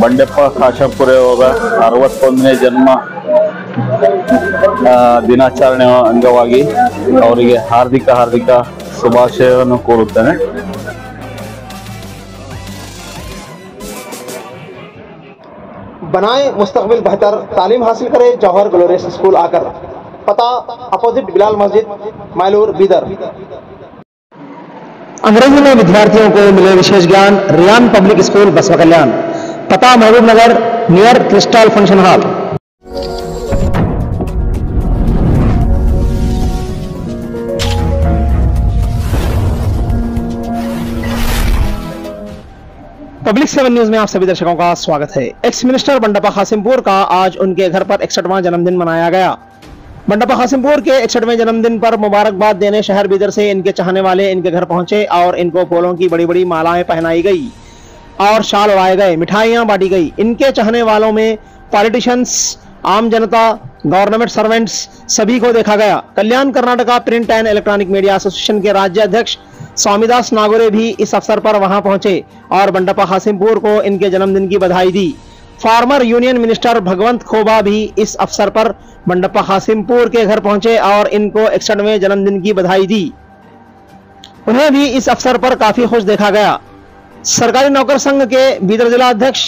ಬಂಡೆಪ್ಪ ಕಾಶಂಪುರೆ ಅವರ 61ನೇ ಜನ್ಮ ದಿನಾಚರಣೆ ಅಂಗವಾಗಿ ಅವರಿಗೆ ಹಾರ್ದಿಕ ಶುಭಾಶಯವನ್ನು ಕೋರುತ್ತೇನೆ. बनाए मुस्तकबिल बेहतर, तालीम हासिल करे जौहर ग्लोरियस स्कूल आकर। पता अपोजिट बिलाल मस्जिद, मायलूर, बीदर। अंग्रेजी में विद्यार्थियों को मिले विशेष ज्ञान, रियान पब्लिक स्कूल बसवा कल्याण। पता Mehboob Nagar near crystal function hall. Public 7 news में आप सभी दर्शकों का स्वागत है। एक्स मिनिस्टर बंडप्पा कासिमपुर का आज उनके घर पर 61वां जन्मदिन मनाया गया। बंडप्पा कासिमपुर के 61वें जन्मदिन पर मुबारकबाद देने शहर बीदर से इनके चाहने वाले इनके घर पहुंचे और इनको फूलों की बड़ी बड़ी मालाएं पहनाई गई और शाल उड़ाए गए, मिठाइयां बांटी गई। इनके चाहने वालों में पॉलिटिशियंस, आम जनता, गवर्नमेंट सर्वेंट्स सभी को देखा गया। Kalyan Karnataka print and electronic media association के राज्य अध्यक्ष स्वामीदास नागोरे भी इस अवसर पर वहां पहुंचे और बंडप्पा कासिमपुर को इनके जन्मदिन की बधाई दी। फार्मर यूनियन मिनिस्टर भगवंत खोबा भी इस अवसर पर बंडप्पा कासिमपुर के घर पहुंचे और इनको 61वें जन्मदिन की बधाई दी। उन्हें भी इस अवसर पर काफी खुश देखा गया। सरकारी नौकर संघ के बीदर जिला अध्यक्ष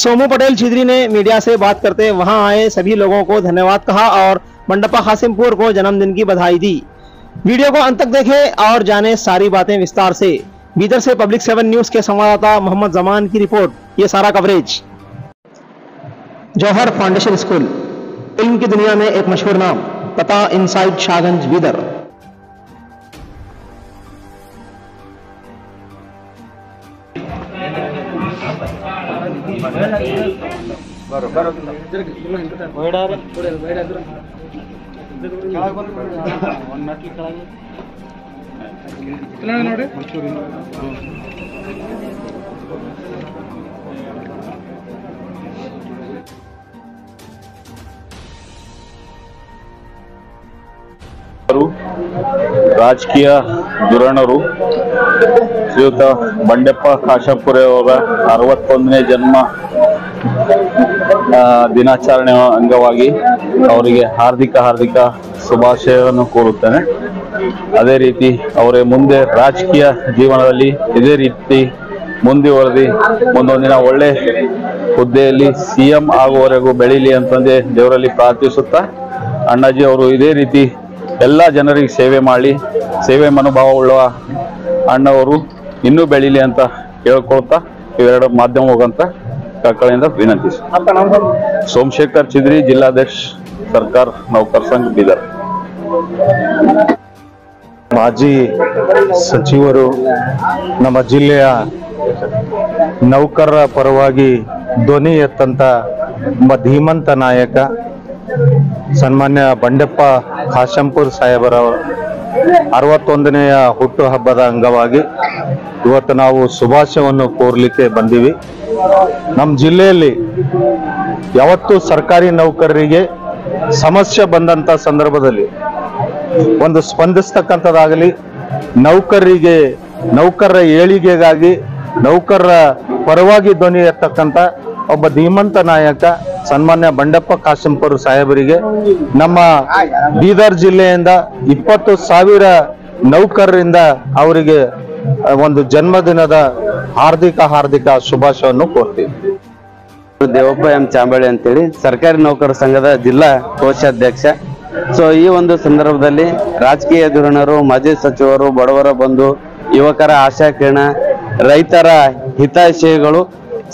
सोमू पटेल छिद्री ने मीडिया से बात करते वहां आए सभी लोगों को धन्यवाद कहा और बंडप्पा कासिमपुर को जन्मदिन की बधाई दी। वीडियो को अंत तक देखें और जाने सारी बातें विस्तार से। बीदर से पब्लिक 7 न्यूज के संवाददाता मोहम्मद जमान की रिपोर्ट। ये सारा कवरेज। जौहर फाउंडेशन स्कूल, फिल्म की दुनिया में एक मशहूर नाम। पता इनसाइड शाहगंज, बीदर। ರಾಜಕೀಯ ಧುರೀಣರು ಶ್ರೀಯುತ ಬಂಡೆಪ್ಪ ಕಾಶಂಪುರೆ ಅವರ 61ನೇ ಜನ್ಮ ದಿನಾಚರಣೆ ಅಂಗವಾಗಿ ಅವರಿಗೆ ಹಾರ್ದಿಕ ಶುಭಾಶಯವನ್ನು ಕೋರುತ್ತೇನೆ. ಅದೇ ರೀತಿ ಅವರ ಮುಂದೆ ರಾಜಕೀಯ ಜೀವನದಲ್ಲಿ ಇದೇ ರೀತಿ ಮುಂದುವರೆದಿ ಮುಂದೊಂದಿನ ಒಳ್ಳೆ ಹುದ್ದೆಯಲ್ಲಿ ಸಿಎಂ ಆಗುವವರೆಗೂ ಬೆಳೀಲಿ ಅಂತಂದೇ ದೇವರಲ್ಲಿ ಪ್ರಾರ್ಥಿಸುತ್ತಾ, ಅಣ್ಣಾಜಿ ಅವರು ಇದೇ ರೀತಿ ಎಲ್ಲ ಜನರಿಗೆ ಸೇವೆ ಮಾಡಿ ಸೇವೆ ಮನೋಭಾವ ಉಳ್ಳ ಅಣ್ಣವರು ಇನ್ನೂ ಬೆಳೀಲಿ ಅಂತ ಕೇಳ್ಕೊಳ್ತಾ ಇವೆರಡು ಮಾಧ್ಯಮ ಹೋಗಂತ ಕಳಕಳಿಯಿಂದ ವಿನಂತಿಸಿ. ಸೋಮಶೇಖರ್ ಚಿದ್ರಿ, ಜಿಲ್ಲಾಧ್ಯಕ್ಷ ಸರ್ಕಾರ ನೌಕರ ಸಂಘ, ಬೀದರ್. ಮಾಜಿ ಸಚಿವರು, ನಮ್ಮ ಜಿಲ್ಲೆಯ ನೌಕರರ ಪರವಾಗಿ ಧ್ವನಿ ಎತ್ತಂತ ಧೀಮಂತ ನಾಯಕ ಸನ್ಮಾನ್ಯ ಬಂಡೆಪ್ಪ ಕಾಶಂಪುರ್ ಸಾಹೇಬರ 61ನೆಯ ಹುಟ್ಟು ಹಬ್ಬದ ಅಂಗವಾಗಿ ಇವತ್ತು ನಾವು ಶುಭಾಶಯವನ್ನು ಕೋರ್ಲಿಕ್ಕೆ ಬಂದಿವಿ. ನಮ್ಮ ಜಿಲ್ಲೆಯಲ್ಲಿ ಯಾವತ್ತೂ ಸರ್ಕಾರಿ ನೌಕರರಿಗೆ ಸಮಸ್ಯೆ ಬಂದಂತ ಸಂದರ್ಭದಲ್ಲಿ ಒಂದು ಸ್ಪಂದಿಸ್ತಕ್ಕಂಥದ್ದಾಗಲಿ, ನೌಕರರ ಏಳಿಗೆಗಾಗಿ ನೌಕರರ ಪರವಾಗಿ ಧ್ವನಿ ಎತ್ತಕ್ಕಂಥ ಒಬ್ಬ ಧೀಮಂತ ನಾಯಕ ಸನ್ಮಾನ್ಯ ಬಂಡೆಪ್ಪ ಕಾಶಂಪುರ್ ಸಾಹೇಬರಿಗೆ ನಮ್ಮ ಬೀದರ್ ಜಿಲ್ಲೆಯಿಂದ 20,000 ನೌಕರರಿಂದ ಅವರಿಗೆ ಒಂದು ಜನ್ಮದಿನದ ಹಾರ್ದಿಕ ಶುಭಾಶಯವನ್ನು ಕೋರ್ತೀವಿ. ದೇವಪ್ಪ ಎಂ ಚಾಂಬಳಿ ಅಂತೇಳಿ ಸರ್ಕಾರಿ ನೌಕರ ಸಂಘದ ಜಿಲ್ಲಾ ಕೋಶಾಧ್ಯಕ್ಷ. ಸೊ ಈ ಒಂದು ಸಂದರ್ಭದಲ್ಲಿ ರಾಜಕೀಯ ಧುರೀಣರು, ಮಾಜಿ ಸಚಿವರು, ಬಡವರ ಬಂಧು, ಯುವಕರ ಆಶಾಕಿರಣ, ರೈತರ ಹಿತಾಶಯಗಳು,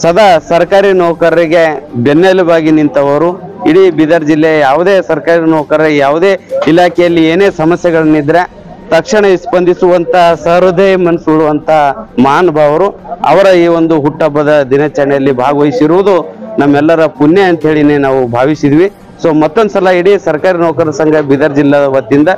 ಸದಾ ಸರ್ಕಾರಿ ನೌಕರರಿಗೆ ಬೆನ್ನೆಲುಬಾಗಿ ನಿಂತವರು. ಇಡೀ ಬೀದರ್ ಜಿಲ್ಲೆ ಯಾವುದೇ ಸರ್ಕಾರಿ ನೌಕರರ ಯಾವುದೇ ಇಲಾಖೆಯಲ್ಲಿ ಏನೇ ಸಮಸ್ಯೆಗಳನ್ನಿದ್ರೆ ತಕ್ಷಣ ಸ್ಪಂದಿಸುವಂತ ಸಹೃದಯ ಮನಸ್ಸುಳುವಂತ ಮಹಾನುಭಾವರು ಅವರ ಈ ಒಂದು ಹುಟ್ಟಹಬ್ಬದ ದಿನಾಚರಣೆಯಲ್ಲಿ ಭಾಗವಹಿಸಿರುವುದು ನಮ್ಮೆಲ್ಲರ ಪುಣ್ಯ ಅಂತ ಹೇಳಿನೇ ನಾವು ಭಾವಿಸಿದ್ವಿ. ಸೊ ಮತ್ತೊಂದ್ಸಲ ಇಡೀ ಸರ್ಕಾರಿ ನೌಕರರ ಸಂಘ ಬೀದರ್ ಜಿಲ್ಲಾ ವತಿಯಿಂದ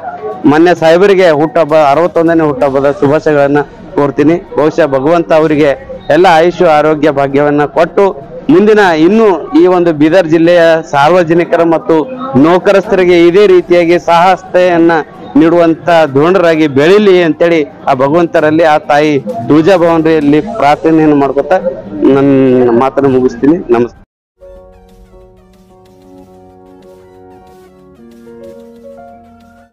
ಮಾನ್ಯ ಸಾಹೇಬರಿಗೆ ಹುಟ್ಟಹಬ್ಬ 61ನೇ ಹುಟ್ಟಹಬ್ಬದ ಶುಭಾಶಯಗಳನ್ನ ಕೋರ್ತೀನಿ. ಬಹುಶಃ ಭಗವಂತ ಅವರಿಗೆ ಎಲ್ಲ ಆಯುಷ್ಯ ಆರೋಗ್ಯ ಭಾಗ್ಯವನ್ನ ಕೊಟ್ಟು ಮುಂದಿನ ಇನ್ನು ಈ ಒಂದು ಬೀದರ್ ಜಿಲ್ಲೆಯ ಸಾರ್ವಜನಿಕರ ಮತ್ತು ನೌಕರಸ್ಥರಿಗೆ ಇದೇ ರೀತಿಯಾಗಿ ಸಹಹಸ್ತೆಯನ್ನ ನೀಡುವಂತ ಧೋರಣರಾಗಿ ಬೆಳಿಲಿ ಅಂತೇಳಿ ಆ ಭಗವಂತರಲ್ಲಿ ಆ ತಾಯಿ ತುಳಜಾ ಭವನದಲ್ಲಿ ಪ್ರಾರ್ಥನೆಯನ್ನು ಮಾಡ್ಕೊತಾ ನನ್ನ ಮಾತನ್ನು ಮುಗಿಸ್ತೀನಿ. ನಮಸ್ಕಾರ.